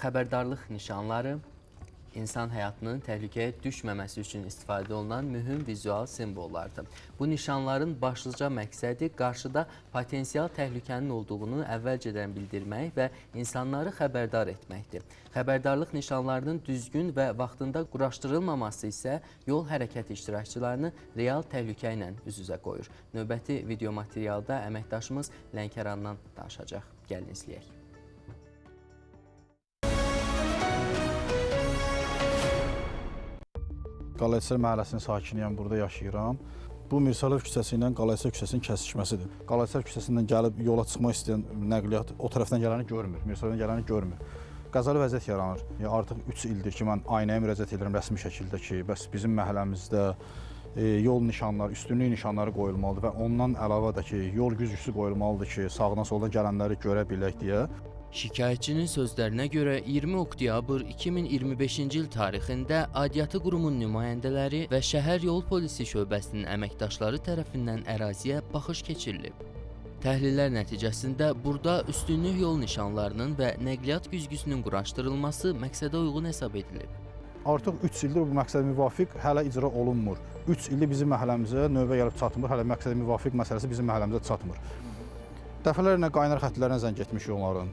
Xəbərdarlıq nişanları insan həyatının təhlükəyə düşməməsi üçün istifadə olunan mühüm vizual simvollardır. Bu nişanların başlıca məqsədi qarşıda potensial təhlükənin olduğunu əvvəlcədən bildirmək və insanları xəbərdar etməkdir. Xəbərdarlıq nişanlarının düzgün və vaxtında quraşdırılmaması isə yol hərəkət iştirakçılarını real təhlükə ilə üz-üzə qoyur. Növbəti video materialda əməkdaşımız Lənkərandan danışacaq. Gəlin izləyək. Qalayçılar məhəlləsinin sakiniyəm, burada yaşayıram. Bu Mirsəliyev küçəsi ilə Qalayçılar küçəsinin kəsişməsidir. Qalayçılar küçəsindən gəlib yola çıxmaq istəyən nəqliyyat o tərəfdən gələni görmür, Mirsəliyevdən gələni görmür. Qəzalı vəziyyət yaranır. Artıq 3 ildir ki, mən aynaya müraciət edirəm rəsmi şəkildə ki, bəs bizim məhəlləmizdə yol nişanları, üstünlük nişanları qoyulmalıdır və ondan əlavə də ki, yol güzgüsü qoyulmalıdır ki, sağdan soldan gələnləri görə bilək deyə. Şikayətçinin sözlərinə görə 20 oktyabr 2025-ci il tarixində aidiyyatı qurumun nümayəndələri və şəhər yol polisi şöbəsinin əməkdaşları tərəfindən əraziyə baxış keçirilib. Təhlillər nəticəsində burada üstünlük yol nişanlarının və nəqliyyat güzgüsünün quraşdırılması məqsədə uyğun hesab edilib. Artıq 3 ildir bu məqsədə müvafiq hələ icra olunmur. 3 ildir bizim məhəlləmizə növbə gəlib çatmır, hələ məqsədə müvafiq məsələsi bizim məhəlləmizə çatmır. Dəfələrlə qaynar xətlərlə zəng etmişik onların.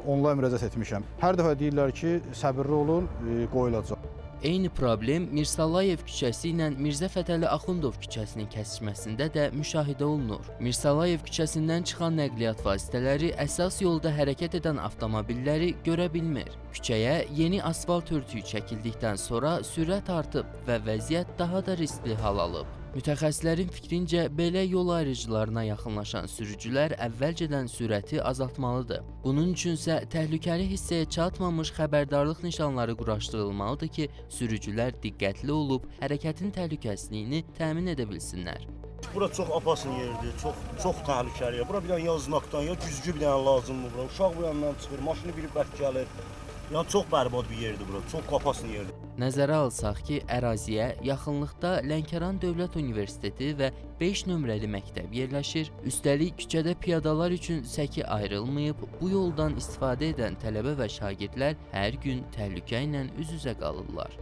Onlara müraciət etmişəm. Hər dəfə deyirlər ki, səbirli olun, qoyulacaq. Eyni problem Mirsəliyev küçəsi ilə Mirzə Fətəli Axundov küçəsinin kəsişməsində də müşahidə olunur. Mirsəliyev küçəsindən çıxan nəqliyyat vasitələri əsas yolda hərəkət edən avtomobilləri görə bilmir. Küçəyə yeni asfalt örtüyü çəkildikdən sonra sürət artıb və vəziyyət daha da riskli hal alıb. Mütəxəssislərin fikrincə, belə yol ayrıcılarına yaxınlaşan sürücülər əvvəlcədən sürəti azaltmalıdır. Bunun üçünsə təhlükəli hissəyə çatmamış xəbərdarlıq nişanları quraşdırılmalıdır ki, sürücülər diqqətli olub hərəkətin təhlükəsizliyini təmin edə bilsinlər. Bura çox apasın yerdir, çox təhlükəlidir. Bura bir dənə yazmaqdan, ya güzgü bir dənə lazımdır bura. Uşaq bu yandan çıxır, maşını biri bərk gəlir. Yəni çox bərbad bir yerdir bura, çox qapasın yerdir. Nəzərə alsaq ki, əraziyə yaxınlıqda Lənkəran Dövlət Universiteti və 5 nömrəli məktəb yerləşir. Üstəlik küçədə piyadalar üçün səki ayrılmayıb, bu yoldan istifadə edən tələbə və şagirdlər hər gün təhlükə ilə üz-üzə qalırlar.